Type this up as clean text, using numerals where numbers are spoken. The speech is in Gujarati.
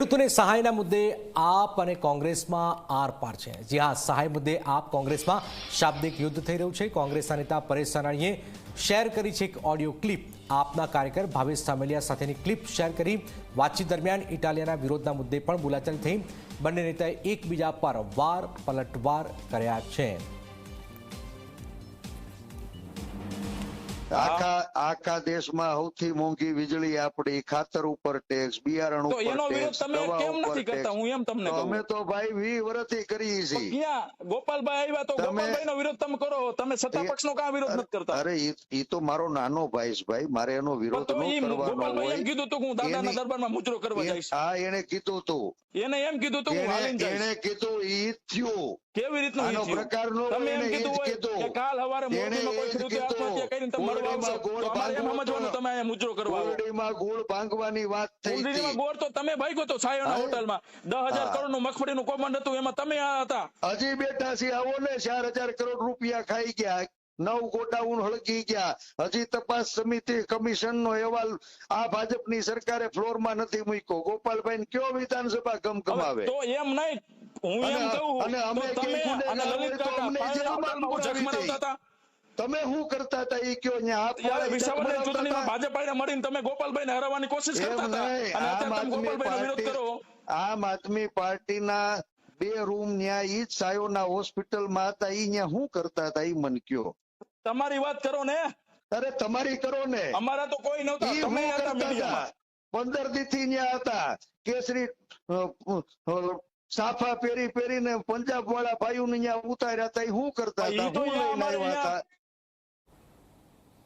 ખેડૂતોને સહાયના મુદ્દે આપ અને કોંગ્રેસમાં આર પાર છે। જી હા, સહાય મુદ્દે આપ કોંગ્રેસમાં શાબ્દિક યુદ્ધ થઈ રહ્યું છે। કોંગ્રેસના નેતા પરેશ ધાનાણીએ શેર કરી છે એક ઓડિયો ક્લિપ। આપના કાર્યકર ભાવેશ ધામેલિયા સાથેની ક્લિપ શેર કરી। વાતચીત દરમિયાન ઇટાલિયાના વિરોધના મુદ્દે પણ બોલાચાલી થઈ। બંને નેતાએ એકબીજા પર વાર પલટવાર કર્યા છે। આખા દેશમાં સૌથી મોંઘી વીજળી આપણી, ખાતર ઉપર ટેક્સ, બિયારણ ઉપર ટેક્સ, દવા ઉપર ટેક્સ। હું એમ તમને કહું, અમે તો ભાઈ 20 વર્ષથી કરીએ છીએ। ક્યાં ગોપાલભાઈ આવ્યા તો ગોપાલભાઈનો વિરોધ તમે કરો, તમે સત્તા પક્ષનો કાં વિરોધ નથી કરતા? અરે ઈ તો મારો નાનો ભાઈ છે ભાઈ, મારે એનો વિરોધ ન કરવાનો હોય। ગોપાલભાઈ એમ કીધું તો હું દાદાના દરબારમાં મુજરો કરવા જઈશ। હા, એને કીધું તું, એને એમ કીધું તો હું હાલીને જઈશ। એને કીધું ઈ થયું। કેવી રીતનું આનો પ્રકારનો તમે એમ કીધું હોય કે કાલ સવારે મોરબીમાં કોઈ ખેડૂતે આત્મહત્યા કરીને તમે મળવા આવશો તો અમારે એમ સમજવાનું તમે અહીંયા મુજરો કરવા આવો। ગોળડીમાં ગોળ ભાંગવાની વાત થઈ હતી। ગોળડીમાં ગોળ તો તમે ભાગ્યો તો સાયોના હોટલમાં 10,000 કરોડનું મગફળીનું કૌભાંડ હતું, એમાં તમે હતા। હજી બેઠા છે, આવો ને 4,000 કરોડ રૂપિયા ખાઈ ગયા, 9 ગોડાઉન હળગી ગયા। હજી તપાસ સમિતિ કમિશનનો અહેવાલ આ ભાજપની સરકારે ફ્લોરમાં નથી મૂક્યો। ગોપાલભાઈ કયો વિધાનસભા ગમગમાવે? તો એમ નહીં, હું એમ કહું, અને અમે તમે અને લલિત કાકા પાણીના જખ મરાવતા હતા। તમે શું કરતા હતા એ કયો? ત્યારે વિસાવદરની ચૂંટણીમાં ભાજપ આઈને મળીને તમે ગોપાલભાઈને હરાવવાની કોશિશ કરતા હતા, અને અત્યારે તમે ગોપાલભાઈનો વિરોધ કરો। આમ આદમી પાર્ટીના 2 રૂમ ન્યા ઈ જ સાયોના હોસ્પિટલમાં હતા, ઈ ન્યા શું કરતા હતા ઈ મન કયો? તમારી વાત કરો ને। અરે તમારી કરો ને, અમારા તો કોઈ નહોતા, તમે હતા મીડિયામાં। 15 દીથી ન્યા હતા, કેસરી સાફા પહેરીને પંજાબ વાળા ભાઈઓને ન્યા ઉતાર્યા હતા, શું કરતા હતા? હું લઈને આવ્યા હતા?